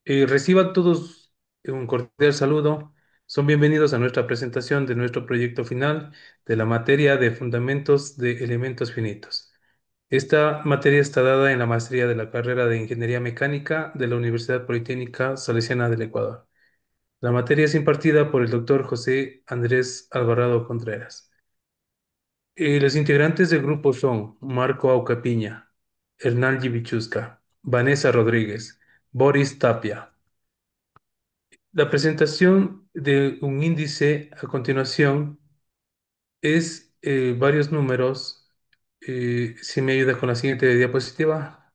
Reciban todos un cordial saludo. Son bienvenidos a nuestra presentación de nuestro proyecto final de la materia de Fundamentos de Elementos Finitos. Esta materia está dada en la maestría de la carrera de Ingeniería Mecánica de la Universidad Politécnica Salesiana del Ecuador. La materia es impartida por el doctor José Andrés Alvarado Contreras. Los integrantes del grupo son Marco Aucapiña, Hernán Gibichusca, Vanessa Rodríguez, Boris Tapia. La presentación de un índice a continuación es varios números. Si me ayuda con la siguiente diapositiva.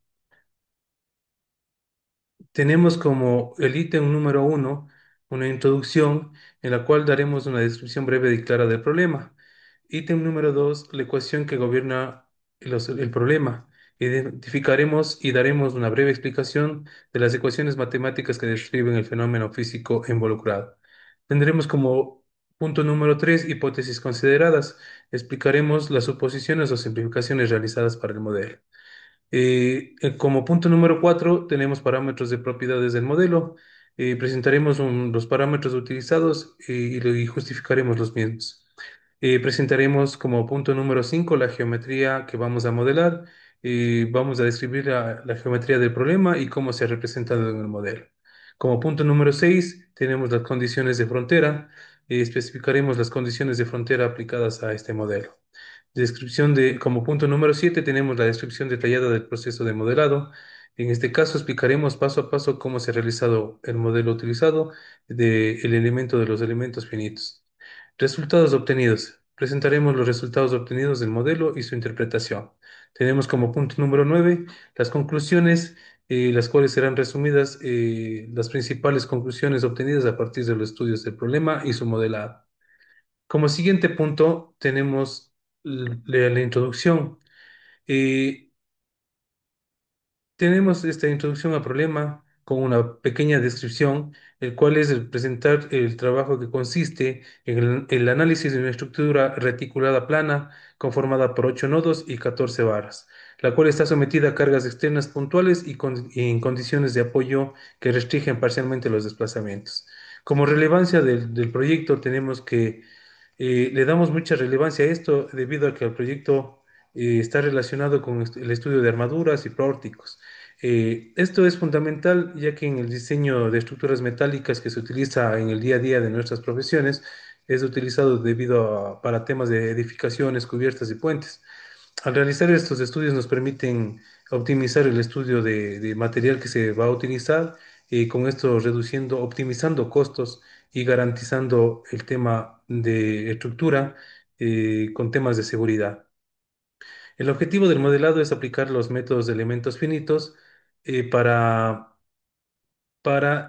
Tenemos como el ítem número uno una introducción en la cual daremos una descripción breve y clara del problema. Ítem número dos, la ecuación que gobierna el problema. Identificaremos y daremos una breve explicación de las ecuaciones matemáticas que describen el fenómeno físico involucrado. Tendremos como punto número tres, hipótesis consideradas. Explicaremos las suposiciones o simplificaciones realizadas para el modelo. Como punto número 4 tenemos parámetros de propiedades del modelo. Presentaremos los parámetros utilizados y justificaremos los mismos. Presentaremos como punto número 5 la geometría que vamos a modelar. Vamos a describir la geometría del problema y cómo se ha representado en el modelo. Como punto número 6 tenemos las condiciones de frontera. Especificaremos las condiciones de frontera aplicadas a este modelo. Como punto número 7 tenemos la descripción detallada del proceso de modelado. En este caso explicaremos paso a paso cómo se ha realizado el modelo utilizado del elemento de los elementos finitos. Resultados obtenidos. Presentaremos los resultados obtenidos del modelo y su interpretación. Tenemos como punto número 9 las conclusiones, las cuales serán resumidas, las principales conclusiones obtenidas a partir de los estudios del problema y su modelado. Como siguiente punto tenemos la introducción. Eh, Tenemos esta introducción al problema con una pequeña descripción, el cual es el presentar el trabajo que consiste en el análisis de una estructura reticulada plana conformada por 8 nodos y 14 varas, la cual está sometida a cargas externas puntuales y en condiciones de apoyo que restringen parcialmente los desplazamientos. Como relevancia del proyecto tenemos que le damos mucha relevancia a esto debido a que el proyecto está relacionado con el estudio de armaduras y pórticos. Esto es fundamental ya que en el diseño de estructuras metálicas que se utiliza en el día a día de nuestras profesiones es utilizado para temas de edificaciones, cubiertas y puentes. Al realizar estos estudios nos permiten optimizar el estudio de material que se va a utilizar y con esto optimizando costos y garantizando el tema de estructura con temas de seguridad. El objetivo del modelado es aplicar los métodos de elementos finitos para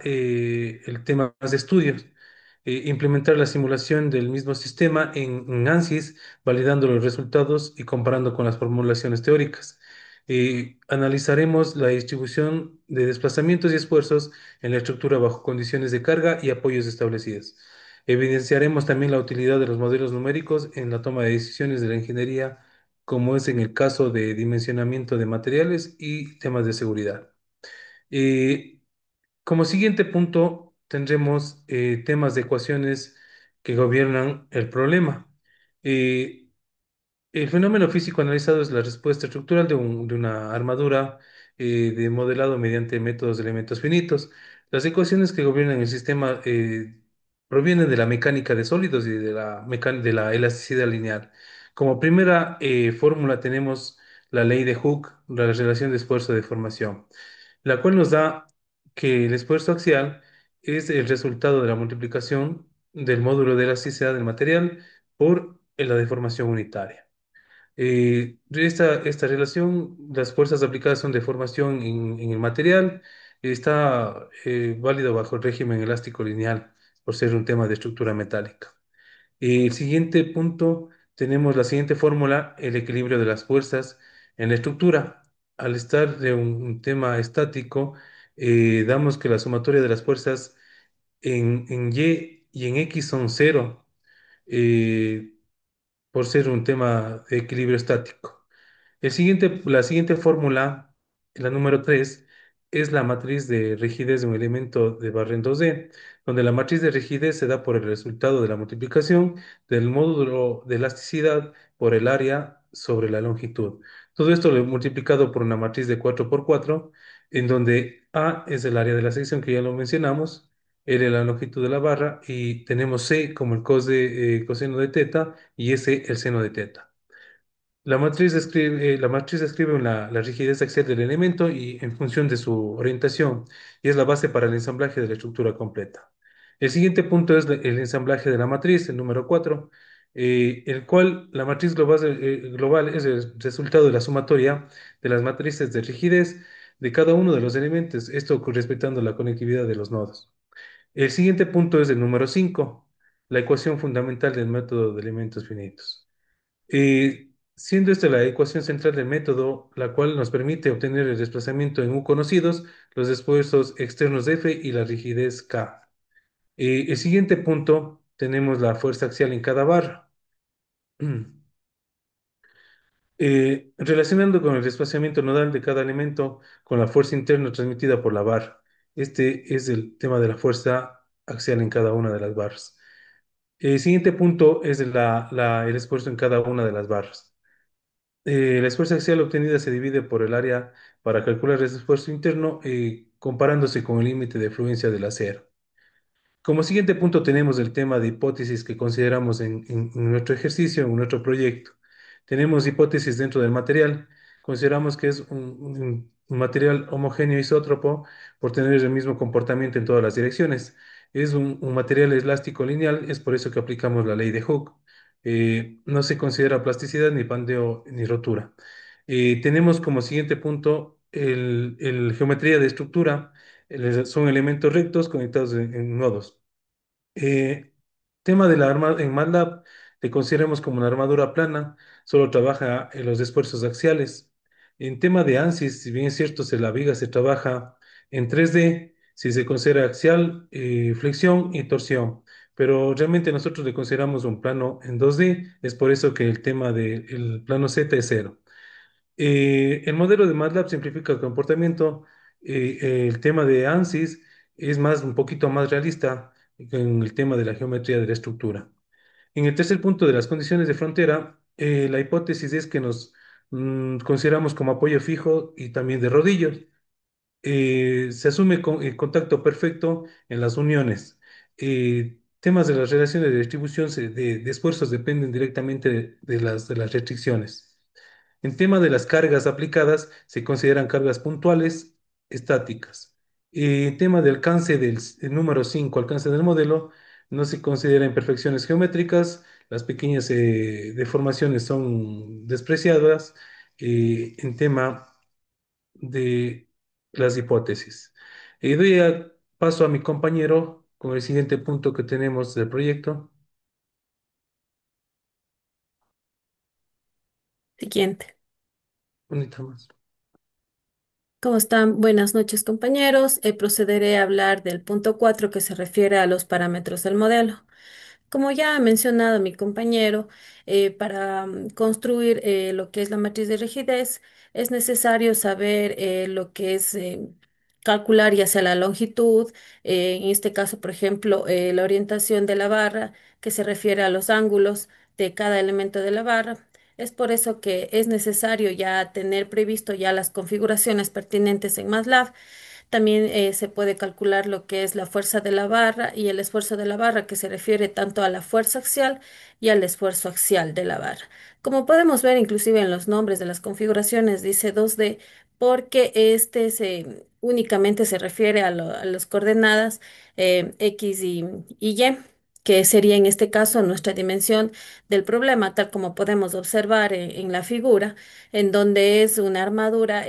el tema de estudios. Implementar la simulación del mismo sistema en ANSYS, validando los resultados y comparando con las formulaciones teóricas. Analizaremos la distribución de desplazamientos y esfuerzos en la estructura bajo condiciones de carga y apoyos establecidos. Evidenciaremos también la utilidad de los modelos numéricos en la toma de decisiones de la ingeniería, como es en el caso de dimensionamiento de materiales y temas de seguridad. Eh, Como siguiente punto, tendremos temas de ecuaciones que gobiernan el problema. Eh, el fenómeno físico analizado es la respuesta estructural de una armadura de modelado mediante métodos de elementos finitos. Las ecuaciones que gobiernan el sistema provienen de la mecánica de sólidos y de la elasticidad lineal. Como primera fórmula tenemos la ley de Hooke, la relación de esfuerzo de formación, la cual nos da que el esfuerzo axial es el resultado de la multiplicación del módulo de elasticidad del material por la deformación unitaria. Esta relación, las fuerzas aplicadas son deformación en el material, está válido bajo el régimen elástico lineal por ser un tema de estructura metálica. El siguiente punto, tenemos la siguiente fórmula, el equilibrio de las fuerzas en la estructura. Al estar de un tema estático, damos que la sumatoria de las fuerzas en Y y en X son cero, eh, por ser un tema de equilibrio estático. La siguiente fórmula, la número 3, es la matriz de rigidez de un elemento de barra en 2D, donde la matriz de rigidez se da por el resultado de la multiplicación del módulo de elasticidad por el área sobre la longitud. Todo esto lo he multiplicado por una matriz de 4 por 4, en donde A es el área de la sección que ya lo mencionamos, L la longitud de la barra y tenemos C como el coseno de teta y S el seno de teta. La matriz describe la rigidez axial del elemento y en función de su orientación, y es la base para el ensamblaje de la estructura completa. El siguiente punto es el ensamblaje de la matriz, el número 4, el cual la matriz global es el resultado de la sumatoria de las matrices de rigidez de cada uno de los elementos, esto respetando la conectividad de los nodos. El siguiente punto es el número 5, la ecuación fundamental del método de elementos finitos. Siendo esta la ecuación central del método, la cual nos permite obtener el desplazamiento en U conocidos, los esfuerzos externos F y la rigidez K. El siguiente punto, tenemos la fuerza axial en cada barra. Relacionando con el desplazamiento nodal de cada elemento con la fuerza interna transmitida por la barra. Este es el tema de la fuerza axial en cada una de las barras. El siguiente punto es el esfuerzo en cada una de las barras. La esfuerzo axial obtenida se divide por el área para calcular el esfuerzo interno, comparándose con el límite de fluencia del acero. Como siguiente punto tenemos el tema de hipótesis que consideramos en nuestro ejercicio, en nuestro proyecto. Tenemos hipótesis dentro del material. Consideramos que es un material homogéneo isótropo por tener el mismo comportamiento en todas las direcciones. Es un material elástico lineal, es por eso que aplicamos la ley de Hooke. No se considera plasticidad, ni pandeo, ni rotura. Tenemos como siguiente punto el geometría de estructura. Son elementos rectos conectados en nodos. Eh, Tema de la arma en MATLAB, le consideramos como una armadura plana, solo trabaja en los esfuerzos axiales. En tema de ANSYS, si bien es cierto, la viga se trabaja en 3D, si se considera axial, flexión y torsión, pero realmente nosotros le consideramos un plano en 2D, es por eso que el tema del plano Z es cero. El modelo de MATLAB simplifica el comportamiento. El tema de ANSYS es un poquito más realista en el tema de la geometría de la estructura. En el tercer punto de las condiciones de frontera, la hipótesis es que nos consideramos como apoyo fijo y también de rodillos. Se asume el contacto perfecto en las uniones. Temas de las relaciones de distribución de esfuerzos dependen directamente de las restricciones. En tema de las cargas aplicadas, se consideran cargas puntuales estáticas. En tema de alcance el número 5, alcance del modelo, no se considera imperfecciones geométricas, las pequeñas deformaciones son despreciadas. En tema de las hipótesis. Paso a mi compañero con el siguiente punto que tenemos del proyecto. Siguiente. Unita más. ¿Cómo están? Buenas noches, compañeros. Procederé a hablar del punto 4 que se refiere a los parámetros del modelo. Como ya ha mencionado mi compañero, para construir lo que es la matriz de rigidez, es necesario saber lo que es calcular ya sea la longitud, en este caso, por ejemplo, la orientación de la barra, que se refiere a los ángulos de cada elemento de la barra. Es por eso que es necesario ya tener previsto ya las configuraciones pertinentes en MATLAB. También se puede calcular lo que es la fuerza de la barra y el esfuerzo de la barra, que se refiere tanto a la fuerza axial y al esfuerzo axial de la barra. Como podemos ver, inclusive en los nombres de las configuraciones dice 2D, porque únicamente se refiere a las coordenadas X y Y, que sería en este caso nuestra dimensión del problema, tal como podemos observar en la figura, en donde es una armadura.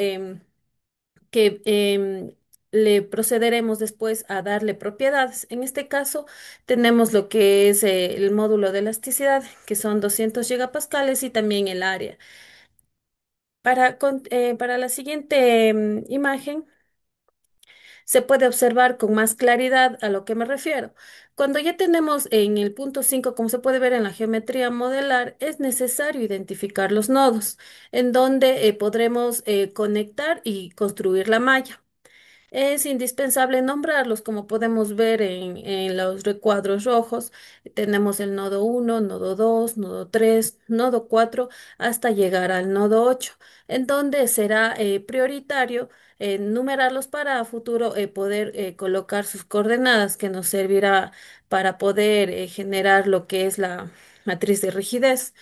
Que le procederemos después a darle propiedades. En este caso, tenemos lo que es el módulo de elasticidad, que son 200 gigapascales, y también el área. Para la siguiente imagen, se puede observar con más claridad a lo que me refiero. Cuando ya tenemos en el punto 5, como se puede ver en la geometría modelar, es necesario identificar los nodos en donde podremos conectar y construir la malla. Es indispensable nombrarlos, como podemos ver en los recuadros rojos. Tenemos el nodo uno, nodo 2, nodo 3, nodo 4, hasta llegar al nodo 8, en donde será prioritario numerarlos para a futuro poder colocar sus coordenadas, que nos servirá para poder generar lo que es la matriz de rigidez.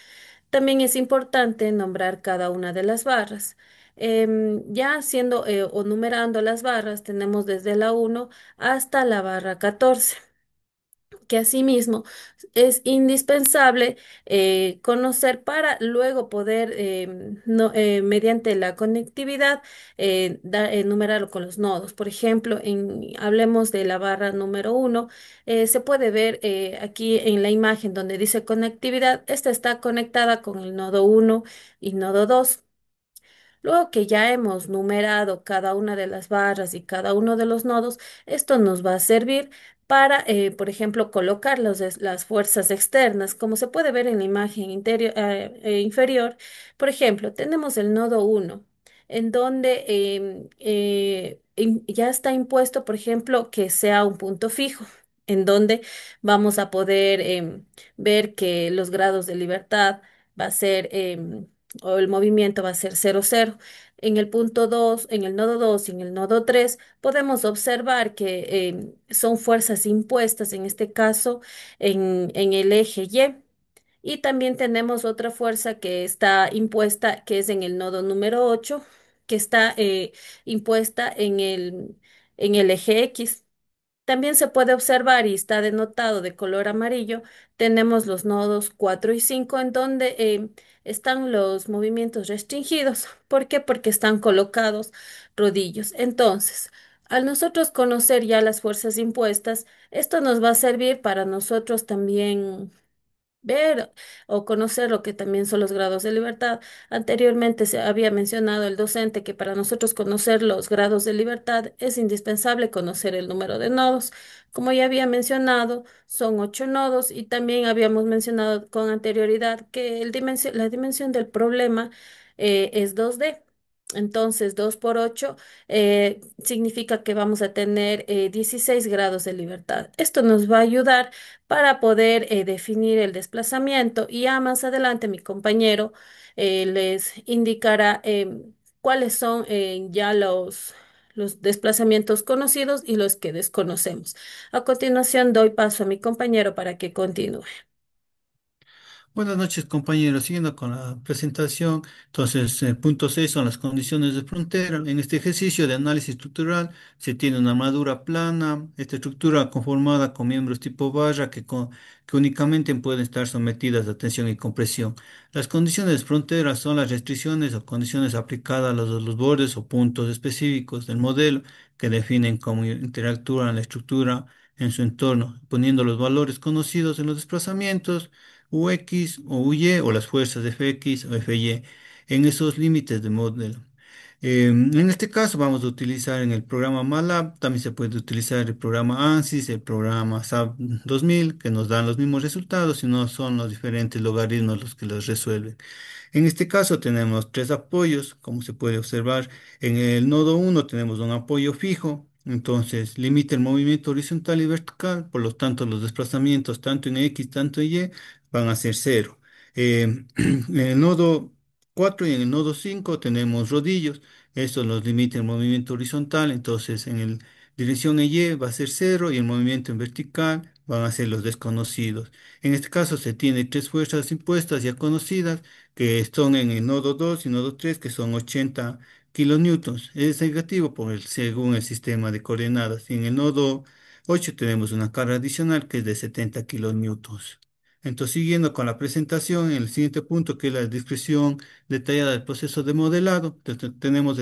También es importante nombrar cada una de las barras. Ya haciendo o numerando las barras, tenemos desde la uno hasta la barra 14, que asimismo es indispensable conocer para luego poder, mediante la conectividad, numerarlo con los nodos. Por ejemplo, hablemos de la barra número uno. Se puede ver aquí en la imagen donde dice conectividad, esta está conectada con el nodo uno y nodo 2. Luego que ya hemos numerado cada una de las barras y cada uno de los nodos, esto nos va a servir para, por ejemplo, colocar las fuerzas externas. Como se puede ver en la imagen inferior, por ejemplo, tenemos el nodo uno, en donde ya está impuesto, por ejemplo, que sea un punto fijo, en donde vamos a poder ver que los grados de libertad va a ser o el movimiento va a ser cero cero. En el punto 2, en el nodo 2 y en el nodo 3, podemos observar que son fuerzas impuestas, en este caso, en el eje Y. Y también tenemos otra fuerza que está impuesta, que es en el nodo número 8, que está impuesta en el eje X. También se puede observar y está denotado de color amarillo, tenemos los nodos 4 y 5 en donde están los movimientos restringidos. ¿Por qué? Porque están colocados rodillos. Entonces, al nosotros conocer ya las fuerzas impuestas, esto nos va a servir para nosotros también ver o conocer lo que también son los grados de libertad. Anteriormente se había mencionado el docente que para nosotros conocer los grados de libertad es indispensable conocer el número de nodos. Como ya había mencionado, son 8 nodos, y también habíamos mencionado con anterioridad que la dimensión del problema es 2D. Entonces, 2 por 8 significa que vamos a tener 16 grados de libertad. Esto nos va a ayudar para poder definir el desplazamiento, y ya más adelante mi compañero les indicará cuáles son ya los desplazamientos conocidos y los que desconocemos. A continuación doy paso a mi compañero para que continúe. Buenas noches, compañeros. Siguiendo con la presentación, entonces, punto 6 son las condiciones de frontera. En este ejercicio de análisis estructural se tiene una armadura plana, esta estructura conformada con miembros tipo barra que únicamente pueden estar sometidas a tensión y compresión. Las condiciones de frontera son las restricciones o condiciones aplicadas a los bordes o puntos específicos del modelo que definen cómo interactúa la estructura en su entorno, poniendo los valores conocidos en los desplazamientos UX o UY o las fuerzas de FX o FY en esos límites de modelo. En este caso vamos a utilizar en el programa MATLAB, también se puede utilizar el programa ANSYS, el programa SAP 2000, que nos dan los mismos resultados, y no son los diferentes logaritmos los que los resuelven. En este caso tenemos tres apoyos, como se puede observar. En el nodo uno tenemos un apoyo fijo, entonces limita el movimiento horizontal y vertical, por lo tanto los desplazamientos tanto en X, tanto en Y van a ser cero. En el nodo 4 y en el nodo 5 tenemos rodillos, esto nos limita el movimiento horizontal, entonces en el dirección Y va a ser cero y el movimiento en vertical van a ser los desconocidos. En este caso se tiene tres fuerzas impuestas ya conocidas, que son en el nodo 2 y nodo 3, que son 80 kilonewtons. Es negativo según el sistema de coordenadas. Y en el nodo 8 tenemos una carga adicional que es de 70 kilonewtons. Entonces, siguiendo con la presentación, en el siguiente punto, que es la descripción detallada del proceso de modelado, tenemos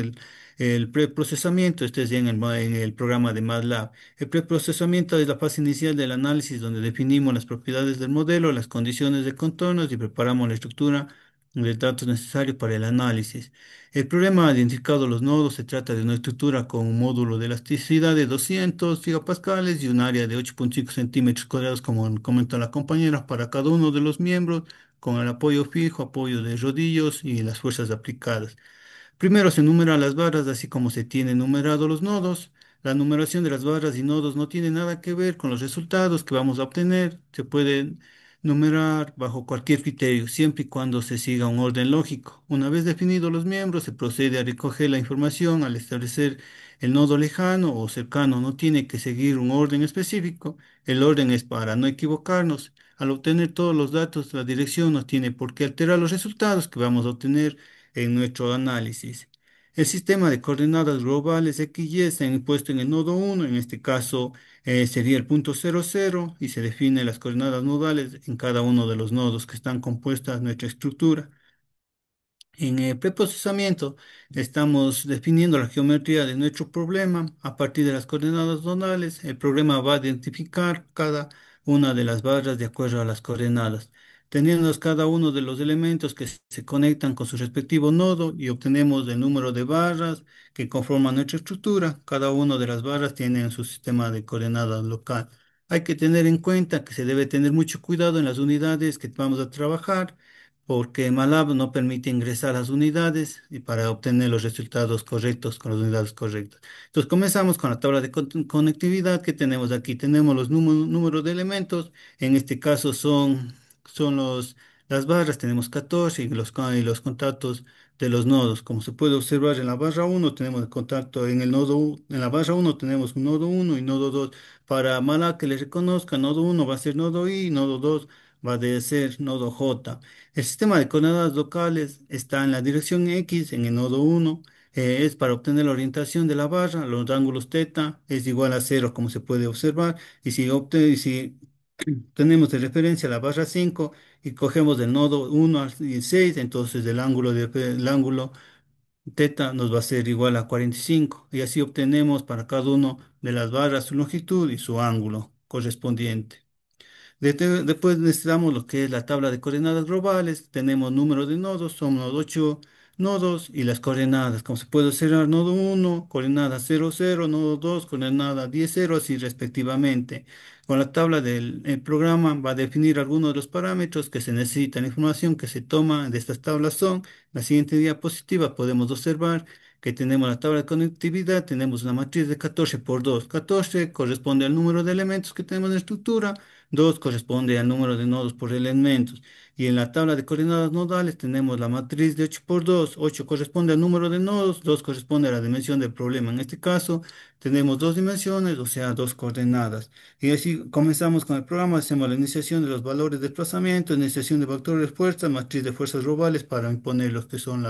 el preprocesamiento. Este es ya en el programa de MATLAB. El preprocesamiento es la fase inicial del análisis, donde definimos las propiedades del modelo, las condiciones de contornos y preparamos la estructura de datos necesarios para el análisis. El problema ha identificado los nodos. Se trata de una estructura con un módulo de elasticidad de 200 gigapascales y un área de 8,5 centímetros cuadrados, como comentó la compañera, para cada uno de los miembros, con el apoyo fijo, apoyo de rodillos y las fuerzas aplicadas. Primero se enumeran las barras, así como se tienen numerados los nodos. La numeración de las barras y nodos no tiene nada que ver con los resultados que vamos a obtener. Se pueden numerar bajo cualquier criterio, siempre y cuando se siga un orden lógico. Una vez definidos los miembros, se procede a recoger la información al establecer el nodo lejano o cercano. No tiene que seguir un orden específico. El orden es para no equivocarnos. Al obtener todos los datos, la dirección no tiene por qué alterar los resultados que vamos a obtener en nuestro análisis. El sistema de coordenadas globales X y está impuesto en el nodo uno. En este caso sería el punto 00, y se definen las coordenadas nodales en cada uno de los nodos que están compuestas nuestra estructura. En el preprocesamiento estamos definiendo la geometría de nuestro problema a partir de las coordenadas nodales. El programa va a identificar cada una de las barras de acuerdo a las coordenadas, teniendo cada uno de los elementos que se conectan con su respectivo nodo, y obtenemos el número de barras que conforman nuestra estructura. Cada una de las barras tiene su sistema de coordenadas local. Hay que tener en cuenta que se debe tener mucho cuidado en las unidades que vamos a trabajar, porque MATLAB no permite ingresar las unidades y para obtener los resultados correctos con las unidades correctas. Entonces comenzamos con la tabla de conectividad que tenemos aquí. Tenemos los números de elementos. En este caso son las barras. Tenemos 14, y los contactos de los nodos. Como se puede observar en la barra uno tenemos el contacto en el nodo, en la barra uno tenemos un nodo uno y nodo 2. Para MATLAB que le reconozca, nodo uno va a ser nodo I, nodo 2 va a ser nodo J. El sistema de coordenadas locales está en la dirección X en el nodo uno. Es para obtener la orientación de la barra. Los ángulos θ es igual a cero, como se puede observar. Y si tenemos de referencia la barra 5 y cogemos del nodo uno al 6, entonces el ángulo θ nos va a ser igual a 45. Y así obtenemos para cada uno de las barras su longitud y su ángulo correspondiente. Después necesitamos lo que es la tabla de coordenadas globales. Tenemos número de nodos, son los 8 nodos y las coordenadas. Como se puede observar, nodo uno coordenada 0, 0, nodo 2 coordenada 10, 0, así respectivamente. Con la tabla del el programa va a definir algunos de los parámetros que se necesitan. La información que se toma de estas tablas son: la siguiente diapositiva podemos observar que tenemos la tabla de conectividad. Tenemos una matriz de 14 por 2. 14 corresponde al número de elementos que tenemos en la estructura. 2 corresponde al número de nodos por elementos. Y en la tabla de coordenadas nodales tenemos la matriz de 8 por 2. 8 corresponde al número de nodos, 2 corresponde a la dimensión del problema. En este caso tenemos dos dimensiones, o sea, dos coordenadas. Y así comenzamos con el programa. Hacemos la iniciación de los valores de desplazamiento, iniciación de vectores de fuerza, matriz de fuerzas globales para imponer los que son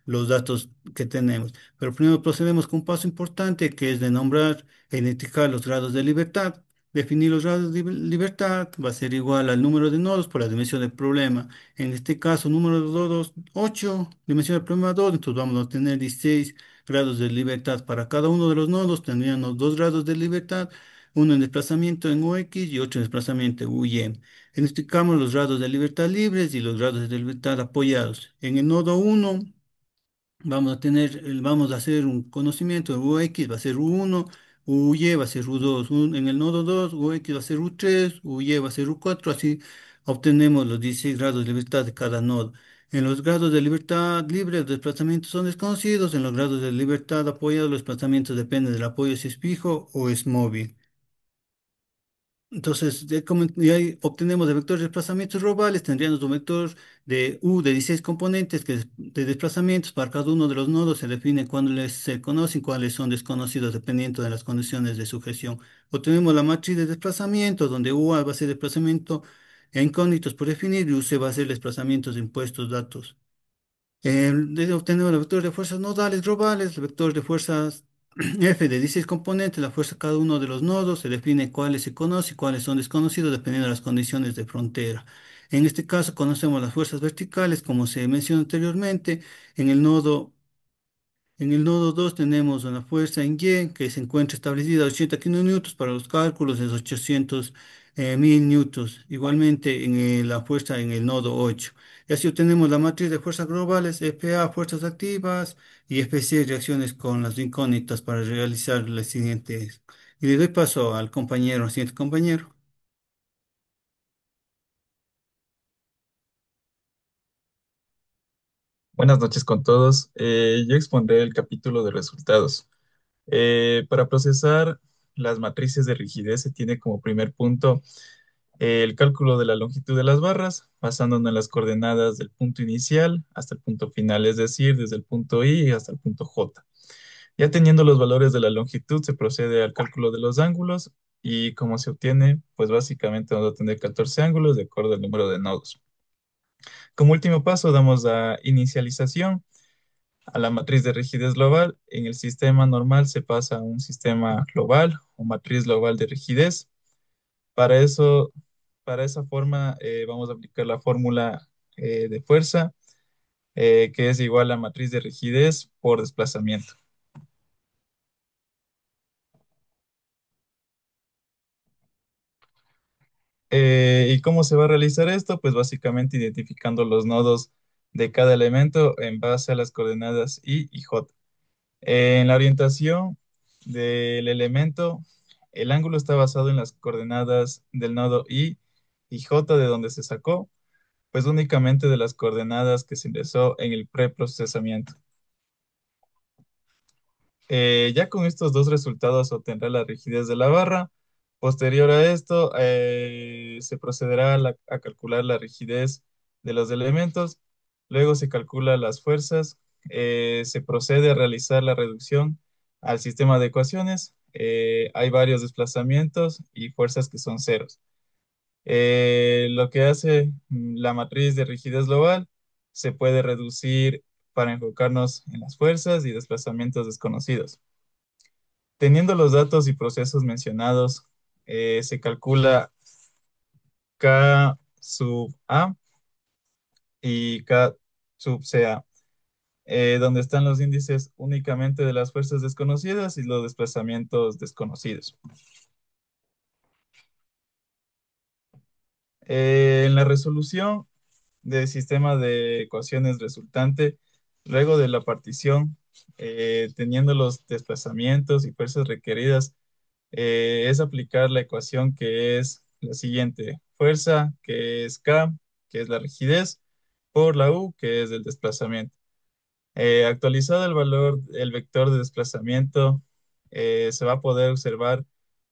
los datos que tenemos. Pero primero procedemos con un paso importante, que es de nombrar e identificar los grados de libertad. Definir los grados de libertad va a ser igual al número de nodos por la dimensión del problema. En este caso, número de nodos 8, dimensión del problema 2, entonces vamos a tener 16 grados de libertad. Para cada uno de los nodos tendríamos 2 grados de libertad, uno en desplazamiento en UX y otro en desplazamiento en UY. Identificamos los grados de libertad libres y los grados de libertad apoyados. En el nodo uno vamos a hacer un conocimiento. UX va a ser U1, UY va a ser U2. En el nodo 2 UX va a ser U3, UY va a ser U4. Así obtenemos los 16 grados de libertad de cada nodo. En los grados de libertad libre, los desplazamientos son desconocidos. En los grados de libertad apoyado, los desplazamientos dependen del apoyo, si es fijo o es móvil. Entonces, y ahí obtenemos de vectores de desplazamientos globales. Tendríamos un vector de U de 16 componentes de desplazamientos. Para cada uno de los nodos se define cuáles se conocen, cuáles son desconocidos, dependiendo de las condiciones de sujeción. Obtenemos la matriz de desplazamiento, donde UA va a ser desplazamiento e incógnitos por definir, y UC va a ser desplazamientos de impuestos datos. Obtenemos el vector de fuerzas nodales globales, el vector de fuerzas F de 16 componentes. La fuerza de cada uno de los nodos se define cuáles se conocen y cuáles son desconocidos dependiendo de las condiciones de frontera. En este caso conocemos las fuerzas verticales, como se mencionó anteriormente. En el nodo en el nodo 2 tenemos una fuerza en Y que se encuentra establecida a 80 kilonewtons. Para los cálculos es 800 mil newtons. Igualmente la fuerza en el nodo 8. Y así obtenemos la matriz de fuerzas globales: FA, fuerzas activas, y FC, reacciones con las incógnitas, para realizar las siguientes. Y le doy paso al siguiente compañero. Buenas noches con todos. Yo expondré el capítulo de resultados. Para procesar las matrices de rigidez se tiene como primer punto el cálculo de la longitud de las barras, basándonos en las coordenadas del punto inicial hasta el punto final, es decir, desde el punto I hasta el punto J. Ya teniendo los valores de la longitud, se procede al cálculo de los ángulos y como se obtiene, pues básicamente vamos a tener 14 ángulos de acuerdo al número de nodos. Como último paso, damos la inicialización a la matriz de rigidez global. En el sistema normal se pasa a un sistema global o matriz global de rigidez. Para eso, para esa forma, vamos a aplicar la fórmula de fuerza, que es igual a matriz de rigidez por desplazamiento. ¿Y cómo se va a realizar esto? Pues básicamente identificando los nodos de cada elemento en base a las coordenadas I y J. En la orientación del elemento, el ángulo está basado en las coordenadas del nodo I y J de donde se sacó, pues únicamente de las coordenadas que se ingresó en el preprocesamiento. Ya con estos dos resultados obtendrá la rigidez de la barra. Posterior a esto, se procederá a calcular la rigidez de los elementos. Luego se calcula las fuerzas. Se procede a realizar la reducción al sistema de ecuaciones. Hay varios desplazamientos y fuerzas que son ceros. Lo que hace la matriz de rigidez global se puede reducir para enfocarnos en las fuerzas y desplazamientos desconocidos. Teniendo los datos y procesos mencionados, se calcula K sub A y K sub CA, donde están los índices únicamente de las fuerzas desconocidas y los desplazamientos desconocidos. En la resolución del sistema de ecuaciones resultante, luego de la partición, teniendo los desplazamientos y fuerzas requeridas, es aplicar la ecuación que es la siguiente. Fuerza, que es K, que es la rigidez, por la U, que es el desplazamiento. Actualizado el valor, el vector de desplazamiento, se va a poder observar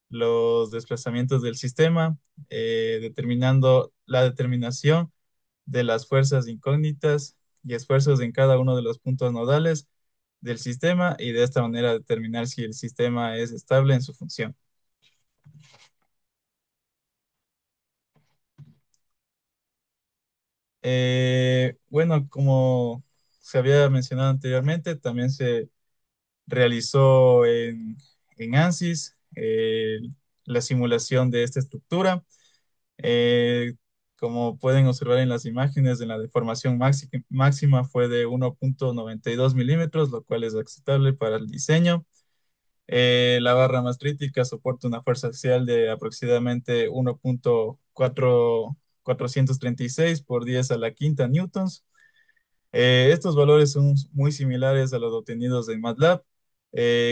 los desplazamientos del sistema, determinando la determinación de las fuerzas incógnitas y esfuerzos en cada uno de los puntos nodales del sistema y de esta manera determinar si el sistema es estable en su función. Bueno, como se había mencionado anteriormente, también se realizó en ANSYS la simulación de esta estructura. Eh, Como pueden observar en las imágenes, en la deformación máxima fue de 1,92 milímetros, lo cual es aceptable para el diseño. La barra más crítica soporta una fuerza axial de aproximadamente 1,436 por 10 a la quinta newtons. Estos valores son muy similares a los obtenidos en MATLAB,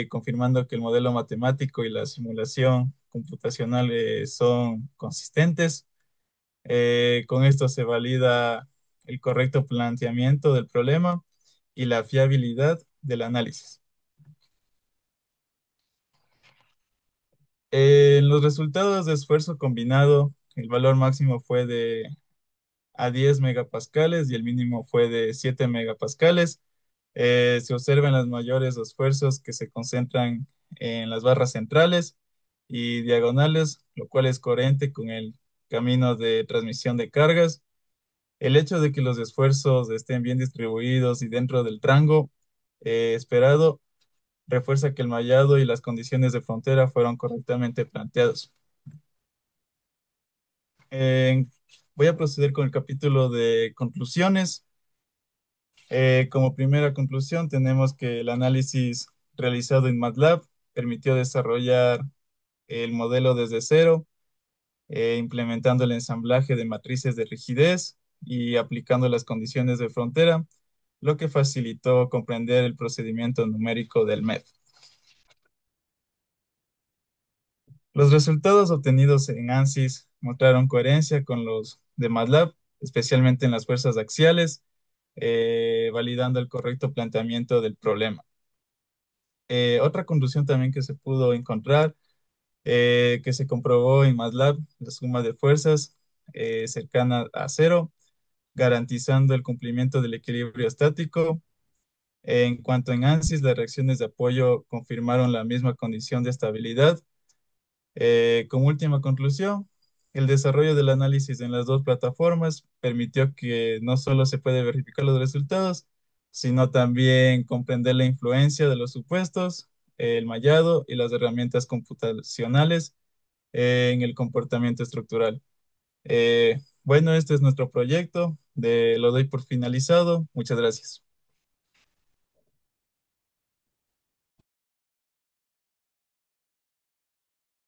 confirmando que el modelo matemático y la simulación computacional son consistentes. Con esto se valida el correcto planteamiento del problema y la fiabilidad del análisis. En los resultados de esfuerzo combinado, el valor máximo fue de a 10 megapascales y el mínimo fue de 7 megapascales. Se observan los mayores esfuerzos que se concentran en las barras centrales y diagonales, lo cual es coherente con el camino de transmisión de cargas. El hecho de que los esfuerzos estén bien distribuidos y dentro del rango esperado refuerza que el mallado y las condiciones de frontera fueron correctamente planteados. Eh, Voy a proceder con el capítulo de conclusiones. Como primera conclusión, tenemos que el análisis realizado en MATLAB permitió desarrollar el modelo desde cero, implementando el ensamblaje de matrices de rigidez y aplicando las condiciones de frontera, lo que facilitó comprender el procedimiento numérico del MED. Los resultados obtenidos en ANSYS mostraron coherencia con los de MATLAB, especialmente en las fuerzas axiales, validando el correcto planteamiento del problema. Otra conclusión también que se pudo encontrar, que se comprobó en MATLAB, la suma de fuerzas cercana a cero, garantizando el cumplimiento del equilibrio estático. En cuanto en ANSYS, las reacciones de apoyo confirmaron la misma condición de estabilidad. Como última conclusión, el desarrollo del análisis en las dos plataformas permitió que no solo se puede verificar los resultados, sino también comprender la influencia de los supuestos, el mallado y las herramientas computacionales en el comportamiento estructural. Bueno, este es nuestro proyecto. Lo doy por finalizado. Muchas gracias.